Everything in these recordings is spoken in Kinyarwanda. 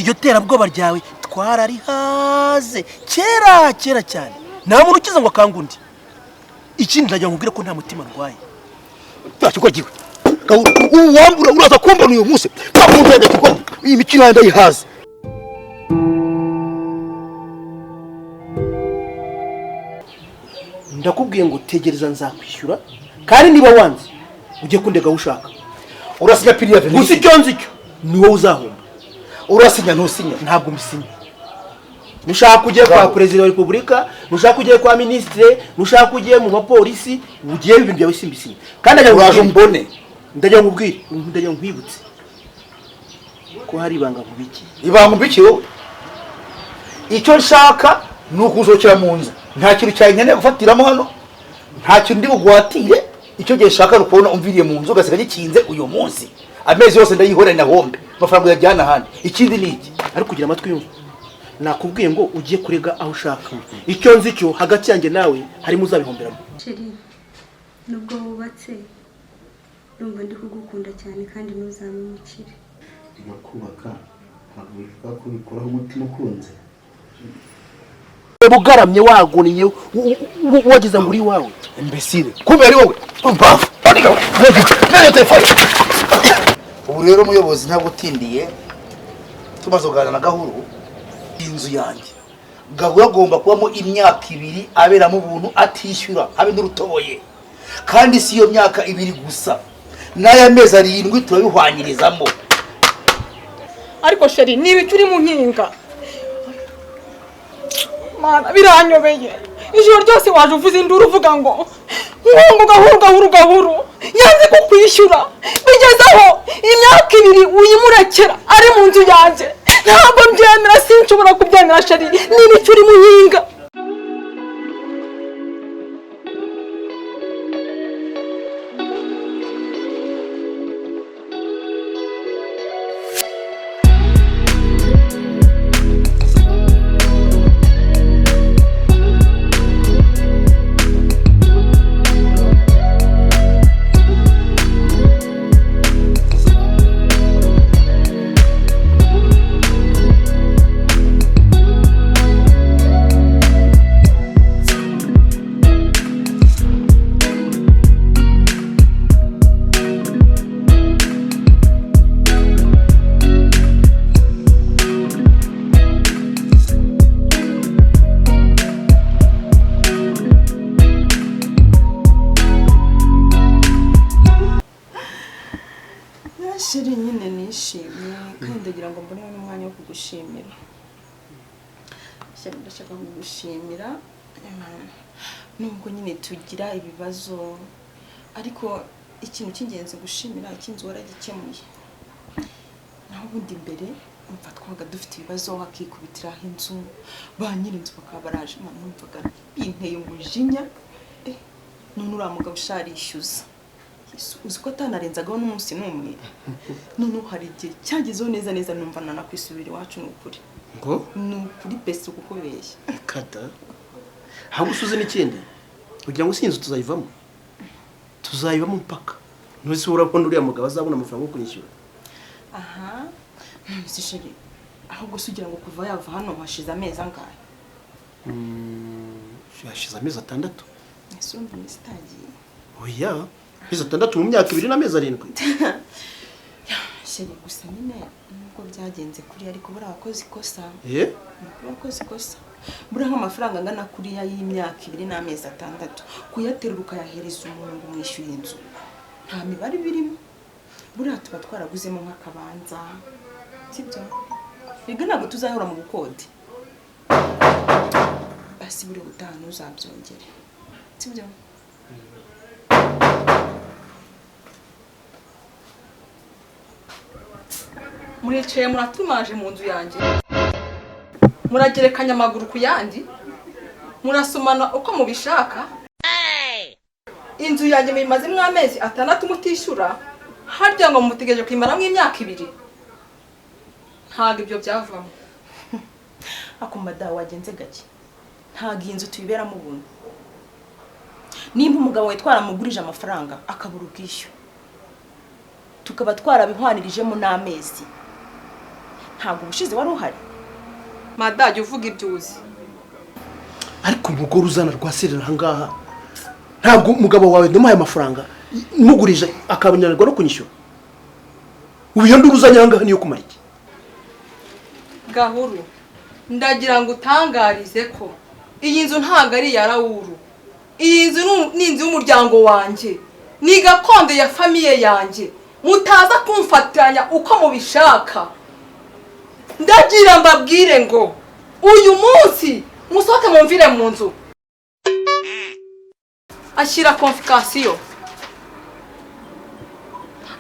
iryo terabwoba ryawe twararihaze kera cyane nta muntu ukiza ngo akangundi ikindi ndagira nkubwire ko nta mutima ndwaye cyakiko giwe uwambura uraza kumbona uyu munsi bakunze ndakiko iyi mikino yanda yihaze ndakubwiye ngo tegereza nzakwishyura kandi niba wanze ujye kundega ushaka urasinya period gusa icyo nzicyo ni wowe uzahomba urasinya ntusinya ntabwo mbisinya nushaka kujye kwa president wa republika nushaka kujye kwa ministre nushaka kujye mu bapolisi ugiye ibintu byawe simbisinya kandi ajya uraje mbone ndajya nkubwire ndajya nkwibutse ko hari ibanga nkubiki wowe icyo nshaka nukuzokera mu nzu nta kintu cyanyene gufatiramo hano nta kintu ndi bugwatire icyo gihe shaka rukubona umviriye mu nzu gasiga gikinze uyu munsi amezi yose ndayihorana hombe amafaranga yajyana handi ikindi niki ariko kugira amatwi yumva nakubwiye ngo ugiye kurega aho ushaka icyo nzi cyo hagati yanjye nawe harimo uzabihomberamo Sheri nubwo wubatse ndumva ndi kugukunda cyane kandi ntuzamumukire nakubaka ntabwo bivuga ko bikoraho umutima ukunze bugaramye wagoniye wagize ngo uri wawe imbesire kubera ari wowe umbavu ubu rero umuyobozi ntabwo utindiye tumaze kuganira na Gahuru inzu yanjye Gahuru agomba kubamo imyaka 2 aberamo ubuntu atishyura habe n'urutoboye kandi si iyo myaka 2 gusa n'aya mezi 7 turabihwanyirizamo ariko Sheri niba icyo uri mu nkinga mana biranyobeye ijoro ryose waje uvuze induru uvuga ngo Gahuru yanze kukwishyura bigezaho imyaka 2 uyimurekera ari mu nzu yanjye ntabwo mbyemera sinshobora kubyemera Sheri niba icyo uri mu nkinga Sheri nyine nishimye kandi ndagira ngo mbone n'umwanya wo kugushimira Sheri ndashaka kugushimira nubwo nyine tugira ibibazo ariko ikintu cy'ingenzi gushimira ikinzu waragikemuye naho ubundi mbere umva twaga dufite ibibazo hakikubitira inzu ba nyir'inzu bakaba baraje numvaga binteye umujinya none uramuga usharishyuza uzi ko atanarenzagaho n'umunsi n'umwe none hari igihe cyagezeho neza numva nanakwisubira iwacu n'ukuri ngo n'ukuri pesi kukubeshya kada ahubwo usuze n'ikindi kugira ngo sinzi tuzayivamo mpaka ntuzi urabona uriya mugabo azabona amafaranga yo kunyishyura aha ntuzi Sheri ahubwo sugira ngo kuva yava hano hashize amezi angahe hashize amezi 6 ese urumva nisitagiye oya amezi 6 mu myaka 2 n'amezi 7 Sheri gusa nyine nubwo byagenze kuri ariko buri abakoze ikosa abakoze ikosa buri nk'amafaranga angana kuri ya y'imyaka 2 n'amezi 6 kuyaterura ukayahereza umuntu umwishyuye inzu nta mibare birimo buri tuba twaraguzemo nk'akabanza sibyo biga ntabwo tuzahora mu bukode basi buri gutanu uzabyongere sibyo muricaye muratumaje mu nzu yanjye muragerekanya amaguru ku yandi murasomana uko mubishaka inzu yanjye muyimaze mw'amezi 6 mutishyura harya ngo mutegereje kwimaramo imyaka 2 ntabwo ibyo byavamo akumada wagenze gake ntabwo inzu tuyiberamo ubuntu nimba umugabo witwara mugurije amafaranga akabura ubwishyu tukaba twarabihwanirijemo n'amezi ntabwo ubushize wari uhari. madage uvuga ibyo uzi. ariko umugore uzana rwaserera ahangaha ntabwo umugabo wawe ndumuhaye amafaranga mugurije akabanyarwa no kunyishyura. Ubiyo nduruzanya ahangaha niyo kumara iki? Gahuru, ndagira ngo utangarize ko iyi nzu ntabwo ari iya Raul. Iyi nzu ni inzu y'umuryango wanjye, ni gakondo ya famiye yanjye. Mutaza kumfatanya uko mubishaka. Ndagira mbabwire ngo uyu munsi musohoke mumvire mu nzu. Ashyira konfikasiyo.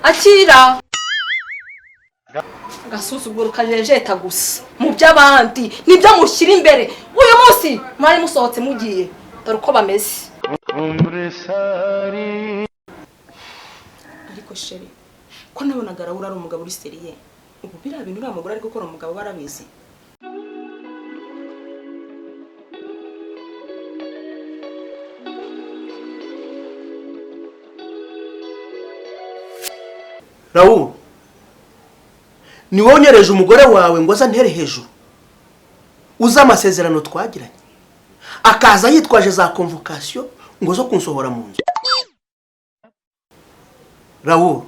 Akira gasuzuguro kajejeta gusa mu by'abandi nibyo mushyira imbere. Uyu munsi mwari musohotse mugiye dore uko bameze. Ariko sheri ko nabonaga Raul ari umugabo uri seriye, ubu biriya bintu uriya mugore ari gukora umugabo barabizi. Raul, ni wowe unyereje umugore wawe ngo aza ntere hejuru. Uza amasezerano twagiranye akaza yitwaje za convocation ngo zo kunsohora mu nzu. Raul,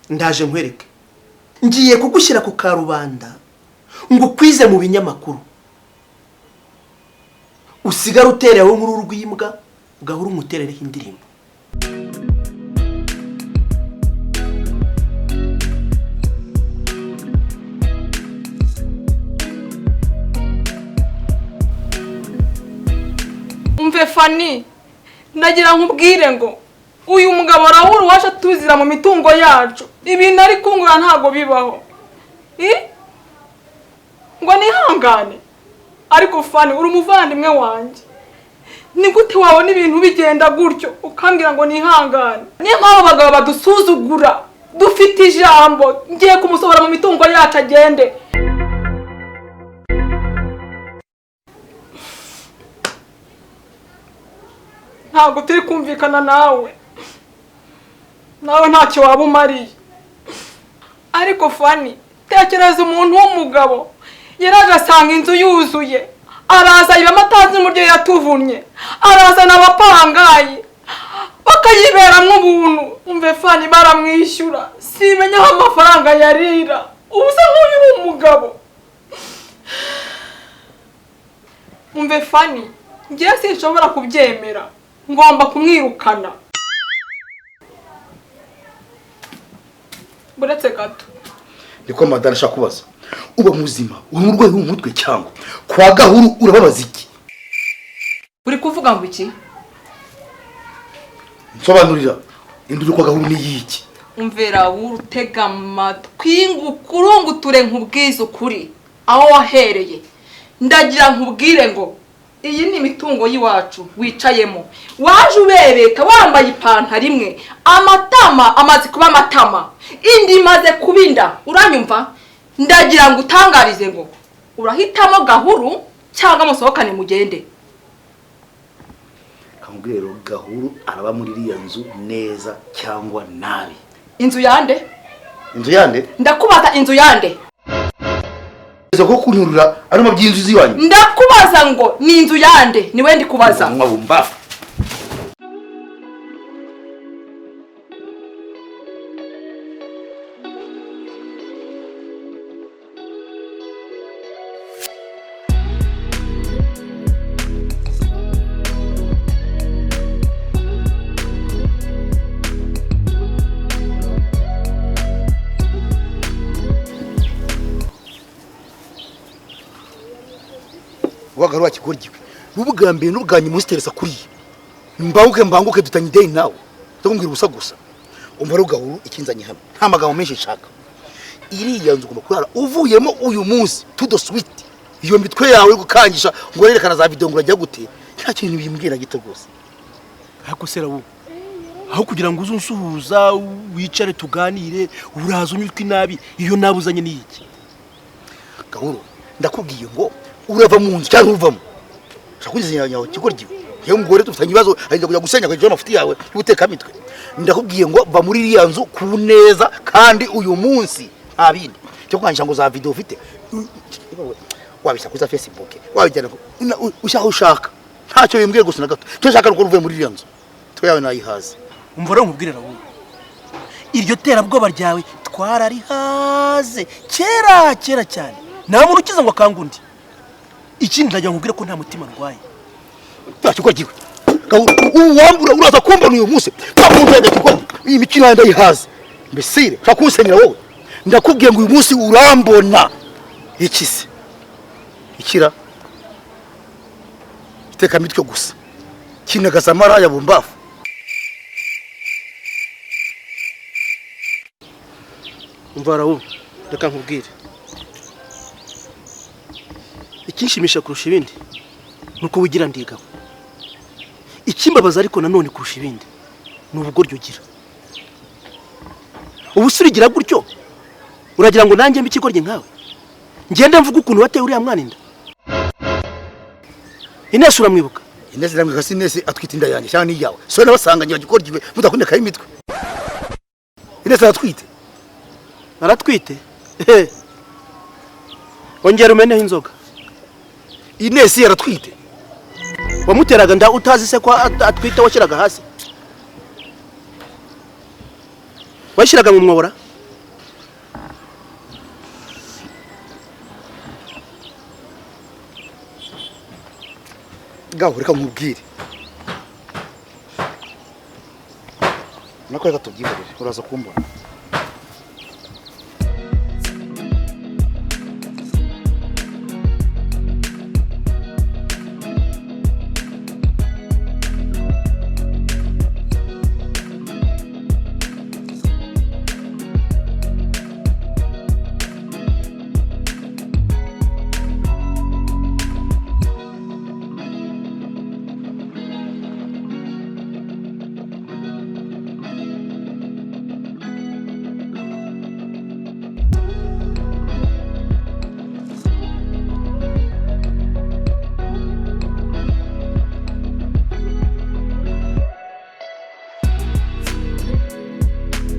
ndaje nkwereke, ngiye kugushyira ku karubanda ngo kwize mu binyamakuru, usigara uterewe muri urw'imbwa Gahuru umuterereho indirimbo. Umve Fani, ndagira nkubwire ngo uyu mugabo Raul waje tuzira mu mitungo yacu. Ibintu ari kungura ntago bibaho. Ngo nihangane. Ariko Fani uri umuvandimwe wanjye. Ni gute wabona ibintu bigenda gutyo ukambwira ngo nihangane? Niyo mpamvu abagabo badusuzugura. Dufite ijambo, ngiye kumusohora mu mitungo yacu agende. Ntabwo turi kumvikana nawe ntacyo waba umariye. Ariko Fani, tekereza umuntu w'umugabo yaraje asanga inzu yuzuye, araza ibamo atazi umuryo yatuvunye, arazana abapangayi bakayiberamwo ubuntu. Umve Fani, baramwishyura simenya aho amafaranga yarira. Ubusa nk'uyu uri umugabo. Umve Fani, ngiye sinshobora kubyemera, ngomba kumwirukana. Buretse gato. Niko madana shaka kubaza. Uba muzima, uri murwayi w'umutwe cyangwa kwa Gahuru urababaza iki? Uri kuvuga ngo iki? Nsobanurira, induru kwa Gahuru ni yiki? Umvera urutega amatwi ngukurunguture nkubwiza ukuri aho wahereye. Ndagira nkubwire ngo iyi ni imitungo y'iwacu wicayemo. Waje ubebeka wambaye ipantaro imwe, amatama amaze kuba amatama, indi imaze kubinda. Uranyumva? Ndagira ngo utangarize ngo urahitamo Gahuru cyangwa musohokane mugende. Kamubwire Gahuru araba muri iriya nzu neza cyangwa nabi. Inzu yande? Inzu yande? Ndakubaza inzu yande? Ko kunyurura ari mu byinzu ziwanyu. Ndakubaza ngo ni inzu yande? Ni wendi kubaza. Mwabumba. Wagaru wakigorgiwe n'ubugambye n'ubwanye musteresa kuri mbanguke dutanye nawe ndakumbwira ubusa gusa. Umva Gahuru ikinzanye hano nta magambo menshi nshaka. Iriya nzu ugomba kurara uvuyemo uyu munsi tudo sweet. Iyo mitwe yawe gukangisha ngo yerekana za video ngurajya gute nta kintu bimbwira gito gose. Ariko se Raul, aho kugira ngo uzunsuhuza wicare tuganire uraza unyutwe nabi, iyo nabuzanye ni iki? Gahuru ndakubwiye ngo urava mu nzu cyangwa uvamo. Shaka kuzenya nyawo kigorgiwe. yewe umugore tufitanye ibibazo agenda kujya gusenya kujya amafuti yawe y'ubuteka mitwe ndakubwiye ngo va muri iriya nzu ku neza kandi uyu munsi nta bindi cyo kwanisha ngo za video ufite wabisha kuza Facebook wabijyana ushaka ntacyo bimbwiye gusa na gato cyo shaka ruko ruvuye muri iriya nzu to yawe nayihaze umva rero nkubwire Raul iryo terabwoba ryawe twararihaze kera cyane nta muntu ukiza ngo akangundi ikindi ndajya nkubwire ko nta mutima ndwaye ntacyo kwagiwe uwambura uraza kumbona uyu munsi pakunze ndakiko iyi mikino yanda yihaze mbesire shakusenyera wowe ndakubwiye ngo uyu munsi urambona ikise ikira iteka mitwe gusa kinagaza maraya bumbafu umva Raul reka nkubwire ikinshimisha kurusha ibindi nuko wigira ndigabo ikimbabaza ariko nanone kurusha ibindi n'ubugoryo ugira ubusurigira gutyo uragira ngo nanjye mbikigorye nkawe ngende mvuga ukuntu wateye uriya mwana inda INÈS uramwibuka INÈS iramwibuka INès atwite inda yanjye cyangwa niyawe so nabasanganye bagikorgiwe mudakunda kayi mitwe INès aratwite ongera umeneho inzoga INès aratwite wamuteraga nda utazi se ko atwite washyiraga hasi washyiraga mu mwobora Gahuru reka nkubwire nako reka tubyihorere uraza kumbona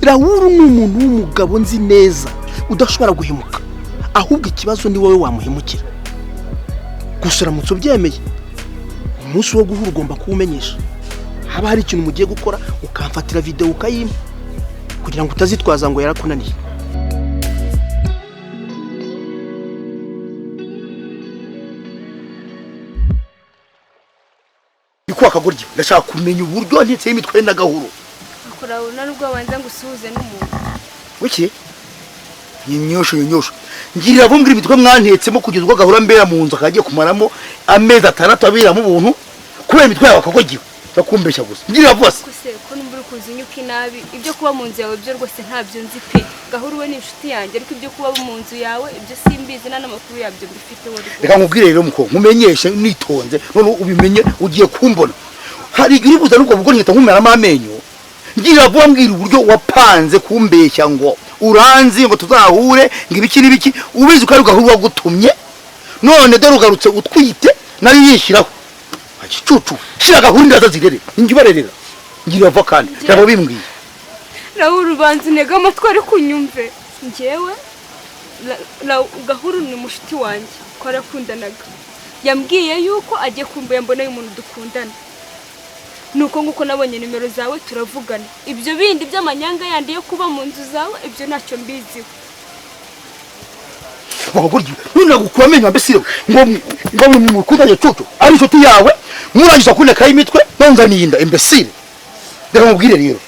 Raul ni umuntu w'umugabo nzi neza udashobora guhemuka ahubwo ikibazo ni wowe wamuhemukira gusa uramutse ubyemeye umunsi wo guhura ugomba kuwumenyesha haba hari ikintu mugiye gukora ukamfatira video ukayimpa kugira ngo utazitwaza ngo yarakunaniye iko akagorye ndashaka kumenya uburyo ndetse imitwe na Gahuru Raul nubwo wanza ngusuhuze n'umuntu wiki nyonyosho ngirira vumbira imitwe mwantetsemo kugeza ubwo Gahura mbera mu nzu akagiye kumaramo amezi 6 abira mu buntu kubera imitwe yawe akagogiwe bakumbeshya gusa ngirira vose kuse ko numbura kuzinyuka inabi ibyo kuba mu nzu yawe byo rwose ntabyo nzi pe Gahuru we ni inshuti yanjye ariko ibyo kuba mu nzu yawe ibyo simbizi n'amakuru yabyo bifite wowe reka nkubwire rero muko nkumenyeshe nitonze none ubimenye ugiye kumbona hari iribuza nuko ubwo nkita nkumeramo amenyo ngira vuba mbwira uburyo wapanze kumbeshya ngo uranzi ngo tuzahure ngibiki nibiki ubizi ko ari Gahuru wagutumye none dore ugarutse utwite nari yishiraho acicucu shira Gahuru ndazazirere ngibarerera ngira vuba kandi rabo bimbwiye Raul banzi ntega amatwi ari kunyumve ngewe Gahuru ni mushiti wanjye ko arakundanaga yambwiye yuko agiye kumbuye mbona y'umuntu dukundana nuko nguko nabonye nimero zawe turavugana ibyo bindi by'amanyanga yandi yo kuba mu nzu zawe ibyo ntacyo mbiziho bagurye nuna gukwamenya mbese ngo mukundanye cucu ari inshuti yawe murangiza kuneka imitwe nonza niyinda imbesire rero mubwire rero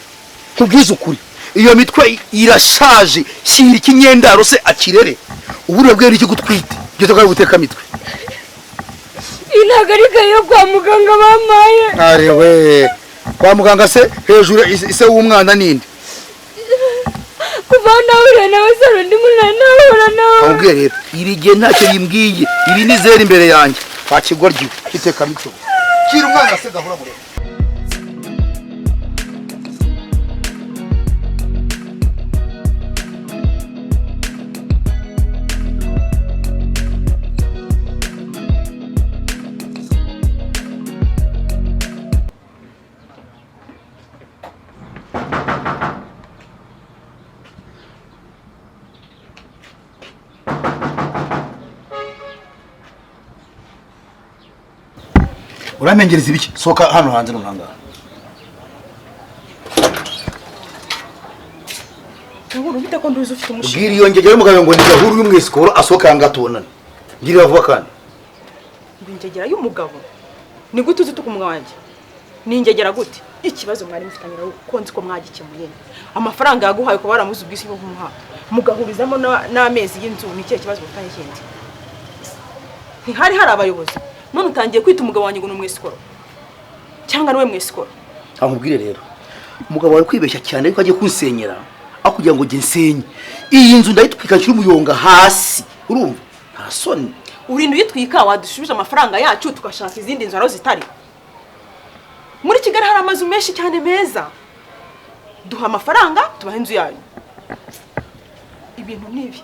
kubwiza ukuri iyo mitwe irashaje shira ikinyendaro se akirere ubure bwera iki gutwite byo tukari guteka mitwe inagariga yo kwa muganga bamaye arewe kwa muganga se hejuru ise w'umwana ninde kuvana ure nawe saro ndi munana ura nawe ahubwo rero irige ntacyo yimbwiye ibi ni zero imbere yanjye bakigoryi kiteka mitwe kira umwana se Gahura mure uramengereza ibiki soka hano hanze n'umwanga Gahuru bita ko nduzi ufite umushinga bwira iyo ngegera umugabo ngo ni Gahuru y'umwisikoro asoka hanga tubonana ngirira vuba kandi ingegera y'umugabo ni gute uzi tukumwa wanje ni ingegera gute ikibazo mwari mufitanye Raul ko nzi ko mwagikemuye amafaranga yaguhaye ko baramuzi ubwisi bwo kumuha mugahurizamo n'amezi y'inzu ni kiye kibazo mufitanye kindi ntihari hari abayobozi none utangiye kwita umugabo wanjye ngo ni umwisikoro cyangwa niwe mwisikoro amubwire rero umugabo wari kwibeshya cyane ariko agiye kunsenyera aho kugira ngo gensenye iyi nzu ndayitwika kiri umuyonga hasi urumva nta soni urinda uyitwika wadushubije amafaranga yacu tukashaka izindi nzu aho zitari muri Kigali hari amazu menshi cyane meza duha amafaranga tubaha inzu yayo ibintu nibi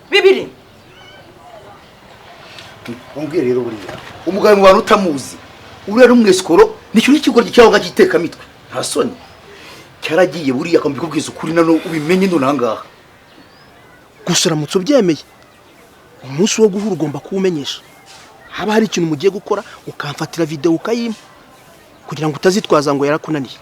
bibiri umbwire rero buriya umugabo mu bantu utamuzi uriya n'umwesikoro nicyo n'ikigoryi cyaho giteka mitwe nta soni cyaragiye buriya akambikubwiza ukuri nano ubimenye nonangaha gusura mutso byemeye umunsi wo guhura ugomba kuwumenyesha haba hari ikintu mugiye gukora ukamfatira video ukayima kugira ngo utazitwaza ngo yarakunaniye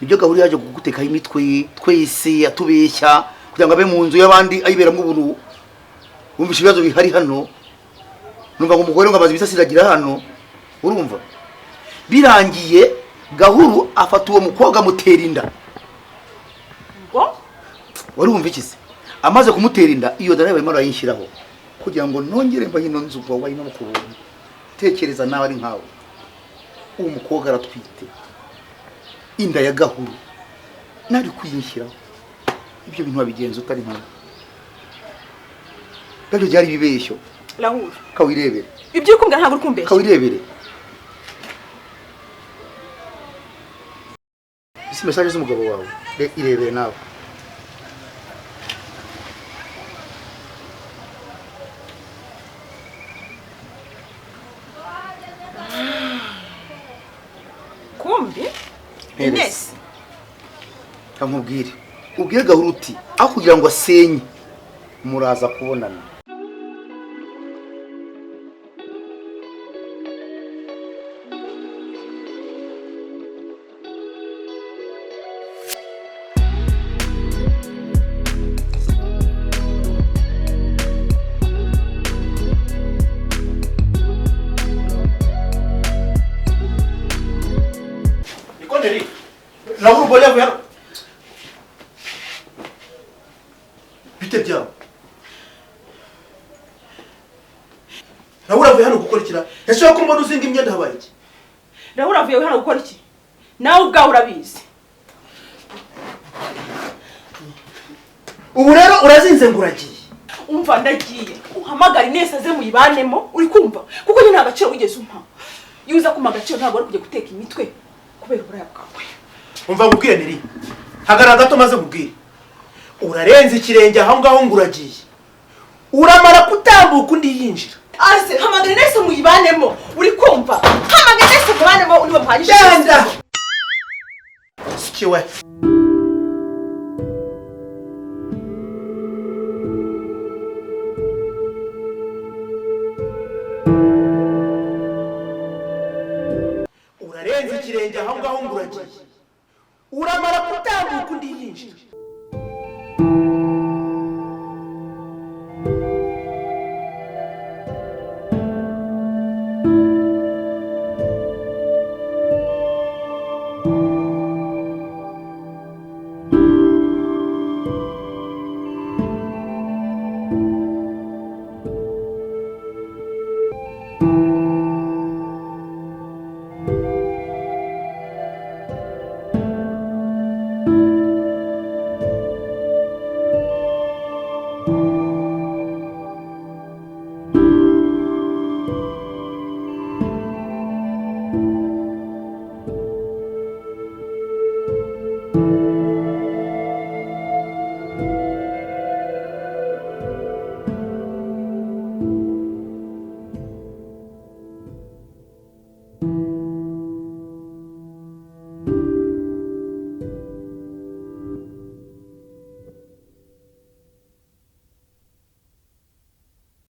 ibyo Gahuru yaje kugutekaho imitwe twese atubeshya kugira ngo abe mu nzu y'abandi ayiberamo ubuntu wumvisha ibibazo bihari hano numva ngo umugore ngo amaze ibisasiragira hano urumva birangiye Gahuru afata uwo mukobwa amutera inda ngo wari wumva iki se amaze kumutera inda iyo dara barimo arayinshyiraho kugira ngo nongere mba hino nzu kwa wayina mukuru tekereza nawe ari nkawe uwo mukobwa aratwite inda ya Gahuru nari kuyinshyiraho ibyo bintu babigenza utari nkawe Gabyo byari bibeshyo Raul kawirebere ibyo kumbwira ntabwo uri kumbeshya kawirebere isi message z'umugabo wawe irebere nawe kumbi INÈS kamubwire ubwire Gahuru uti aho kugira ngo asenye muraza kubonana Raul boleh ver. Bite byawe. Raul avuye hano gukora ikira. Ese ko mbona uzinga imyenda habaye iki? Raul avuye hano gukora iki nawe ubwawe urabizi Ubu rero urazinze nguragiye. umva ndagiye uhamagara INÈS aze muyibanemo uri kumva kuko nyine agaciro wigeze umpa yuza kuma agaciro ntabwo ari kujya guteka imitwe kubera uburaya bwawe Umva ngubwire niri. Hagara gato maze ngubwire. Urarenze ikirenge aho ngaho nguragiye. Uramara kutambuka undi yinjira. ase hamagara INès muyibanemo uri kumva hamagara INès muyibanemo uri bamuhanyije Genda. Sikiwe. Urarenze ikirenge aho ngaho nguragiye. Uramara kutambuka undi yinjira.